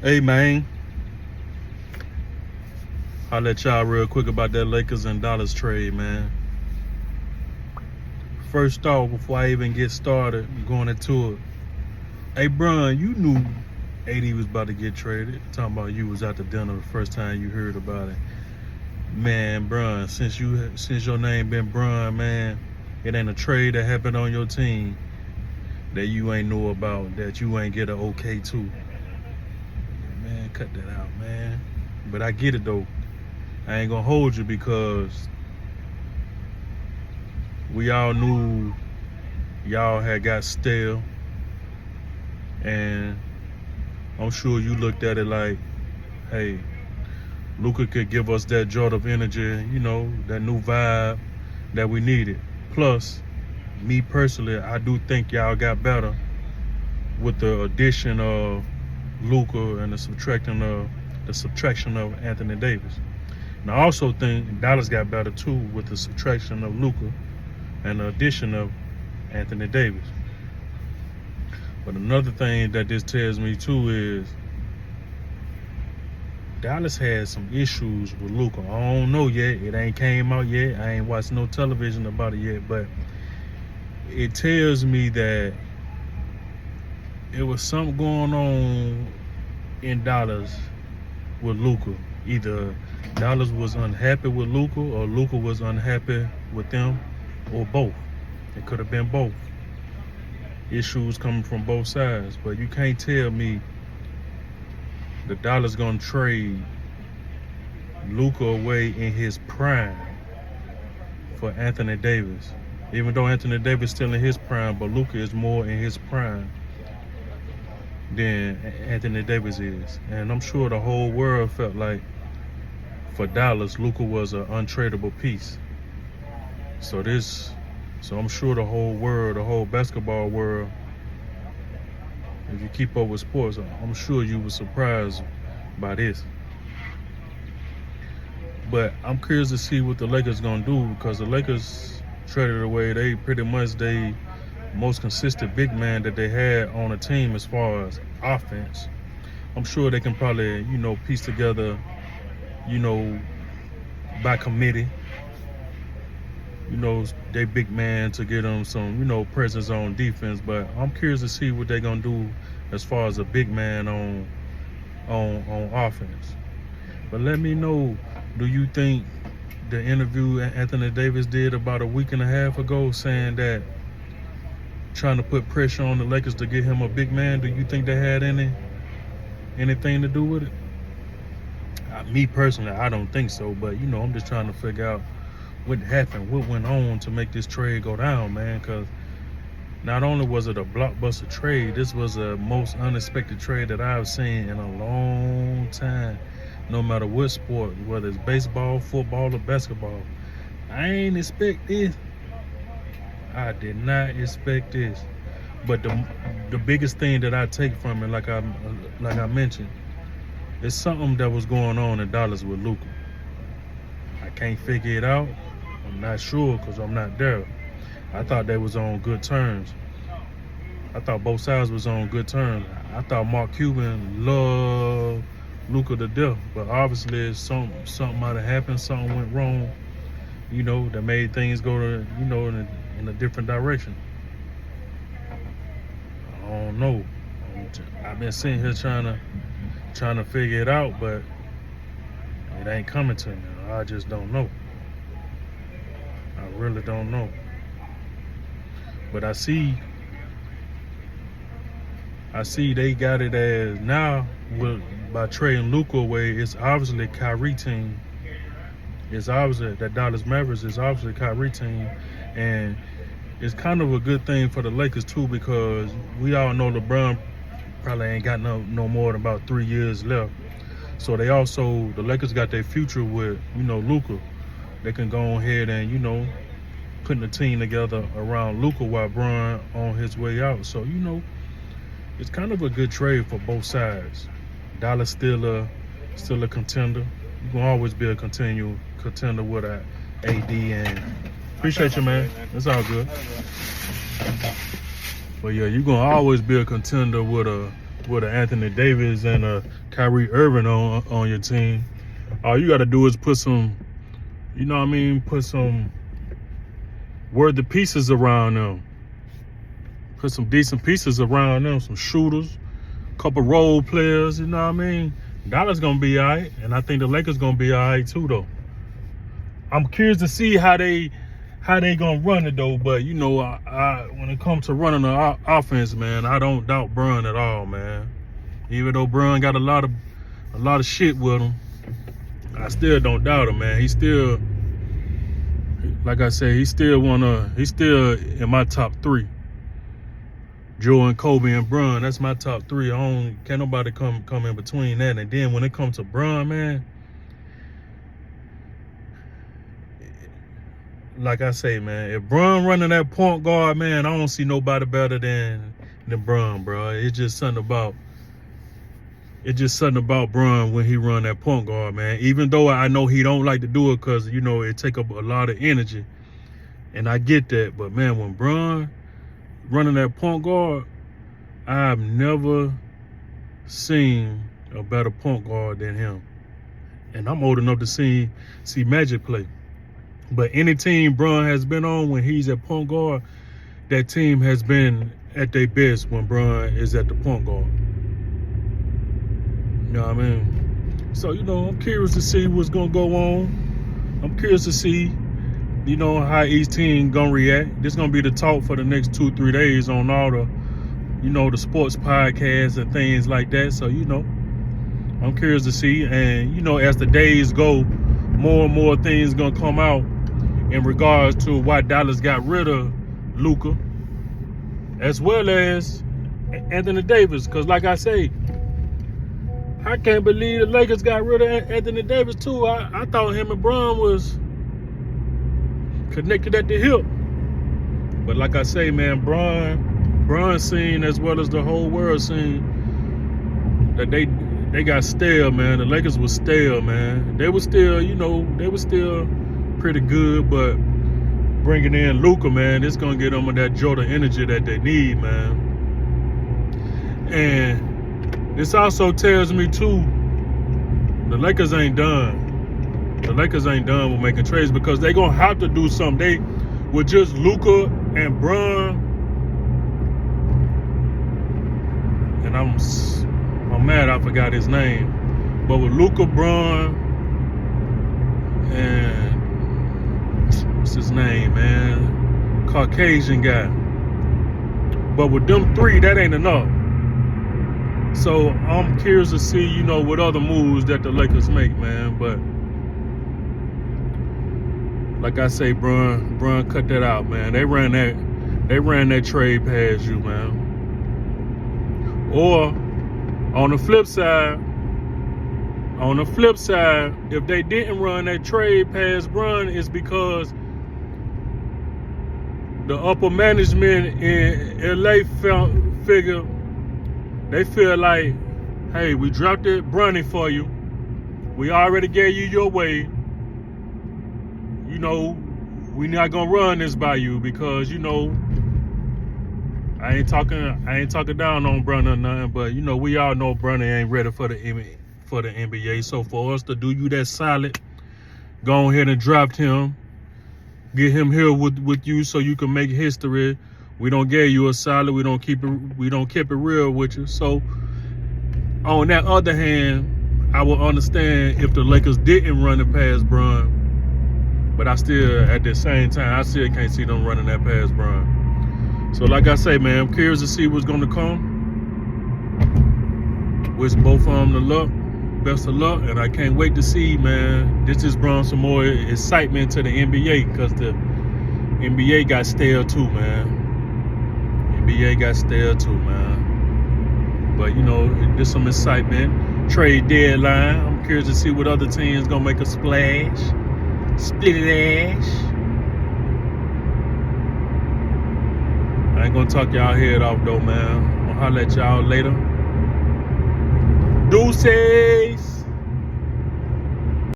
Hey man, I'll let y'all real quick about that Lakers and Dallas trade, man. First off, before I even get started going into it, hey Bron, you knew AD was about to get traded. Talking about you was at the dinner the first time you heard about it. Man, Bron, since your name been Bron, man, it ain't a trade that happened on your team that you ain't know about, that you ain't get an okay to. Man, cut that out, man. But I get it though. I ain't gonna hold you because we all knew y'all had got stale, and I'm sure you looked at it like, hey, Luka could give us that jolt of energy, that new vibe that we needed. Plus, me personally, I do think y'all got better with the addition of Luka and the subtraction of Anthony Davis. And I also think Dallas got better too with the subtraction of Luka and the addition of Anthony Davis. But another thing that this tells me too is Dallas had some issues with Luka. I don't know yet. It ain't came out yet. I ain't watched no television about it yet. But it tells me that it was something going on in Dallas with Luka. Either Dallas was unhappy with Luka or Luka was unhappy with them, or both. It could have been both. Issues coming from both sides. But you can't tell me the Dallas gonna trade Luka away in his prime for Anthony Davis. Even though Anthony Davis still in his prime, but Luka is more in his prime than Anthony Davis is. And I'm sure the whole world felt like for Dallas, Luka was an untradeable piece. So I'm sure the whole world, the whole basketball world, if you keep up with sports, I'm sure you were surprised by this. But I'm curious to see what the Lakers gonna do, because the Lakers traded away they most consistent big man that they had on the team as far as offense. I'm sure they can probably, piece together, by committee, they big man to get them some, presence on defense. But I'm curious to see what they're gonna do as far as a big man on offense. But let me know, do you think the interview Anthony Davis did about a week and a half ago saying that trying to put pressure on the Lakers to get him a big man, do you think they had anything to do with it? Me personally, I don't think so, but I'm just trying to figure out what happened, what went on to make this trade go down, man, because not only was it a blockbuster trade, this was the most unexpected trade that I've seen in a long time, no matter what sport, whether it's baseball, football, or basketball. I ain't expect this. I did not expect this. But the biggest thing that I take from it, like I mentioned, is something that was going on in Dallas with Luka. I can't figure it out. I'm not sure because I'm not there. I thought they was on good terms. I thought both sides was on good terms. I thought Mark Cuban loved Luka to death, but obviously something might have happened. Something went wrong, that made things go to, in a different direction. I don't know. I've been sitting here trying to figure it out, but it ain't coming to me. I just don't know. I really don't know. But I see they got it as now by trading Luka away, it's obviously Kyrie team. It's obviously that Dallas Mavericks is obviously Kyrie team, and it's kind of a good thing for the Lakers too, because we all know LeBron probably ain't got no more than about 3 years left. So the Lakers got their future with, Luka. They can go ahead and, putting the team together around Luka while Bron on his way out. So, it's kind of a good trade for both sides. Dallas still a contender. You can always be a contender with a AD, and appreciate you, man. It's all good. But yeah, you're gonna always be a contender with a with an Anthony Davis and a Kyrie Irving on your team, all you got to do is put some, you know what I mean, put some worthy pieces around them. Put some decent pieces around them, some shooters, couple role players, you know what I mean? Dallas gonna be all right, and I think the Lakers gonna be all right too, though. I'm curious to see how they gonna run it, though. But, you know, I when it comes to running the offense, man, I don't doubt Bron at all, man. Even though Bron got a lot of shit with him, I still don't doubt him, man. He still, like I said, he's still in my top 3. Joe and Kobe and Bron, that's my top 3. Can't nobody come in between that. And then when it comes to Bron, man, like I say, man, if Bron running that point guard, man, I don't see nobody better than Bron, bro. It's just something about Bron when he run that point guard, man. Even though I know he don't like to do it because, you know, it take up a lot of energy, and I get that. But, man, when Bron running that point guard, I've never seen a better point guard than him. And I'm old enough to see Magic play. But any team Bron has been on when he's at point guard, that team has been at their best when Bron is at the point guard. You know what I mean? So, you know, I'm curious to see what's going to go on. I'm curious to see, you know, how each team going to react. This going to be the talk for the next 2-3 days on all the, you know, the sports podcasts and things like that. So, you know, I'm curious to see. And, you know, as the days go, more and more things going to come out in regards to why Dallas got rid of Luka, as well as Anthony Davis. Because, like I say, I can't believe the Lakers got rid of Anthony Davis, too. I thought him and Bron was connected at the hip. But like I say, man, Bron seen, as well as the whole world seen, that they got stale, man. The Lakers was stale, man. They were still, you know, pretty good, but bringing in Luka, man, it's gonna get them that Jordan energy that they need, man. And this also tells me too, the Lakers ain't done. The Lakers ain't done with making trades, because they gonna have to do something. They with just Luka and Bron, and I'm mad I forgot his name, but with Luka, Bron, and what's his name, man? Caucasian guy. But with them 3, that ain't enough. So I'm curious to see, you know, what other moves that the Lakers make, man. But like I say, Bron cut that out, man. They ran that trade past you, man. Or on the flip side, if they didn't run that trade past Bron, it's because the upper management in LA they feel like, hey, we drafted Bronny for you. We already gave you your way. You know, we not gonna run this by you because, you know, I ain't talking down on Bronny or nothing, but, you know, we all know Bronny ain't ready for the NBA. So for us to do you that solid, go ahead and draft him, get him here with you so you can make history. We don't give you a solid. We don't keep it real with you. So on that other hand, I will understand if the Lakers didn't run it past Bron, but I still, at the same time, I still can't see them running that past Bron. So like I say, man, I'm curious to see what's going to come. Wish both of them the luck. Best of luck, and I can't wait to see, man. This just brought some more excitement to the NBA, because the NBA got stale too, man. But, you know, there's some excitement. Trade deadline. I'm curious to see what other teams gonna make a splash. Splash. I ain't gonna talk y'all head off though, man. I'm gonna holler at y'all later. Deuces.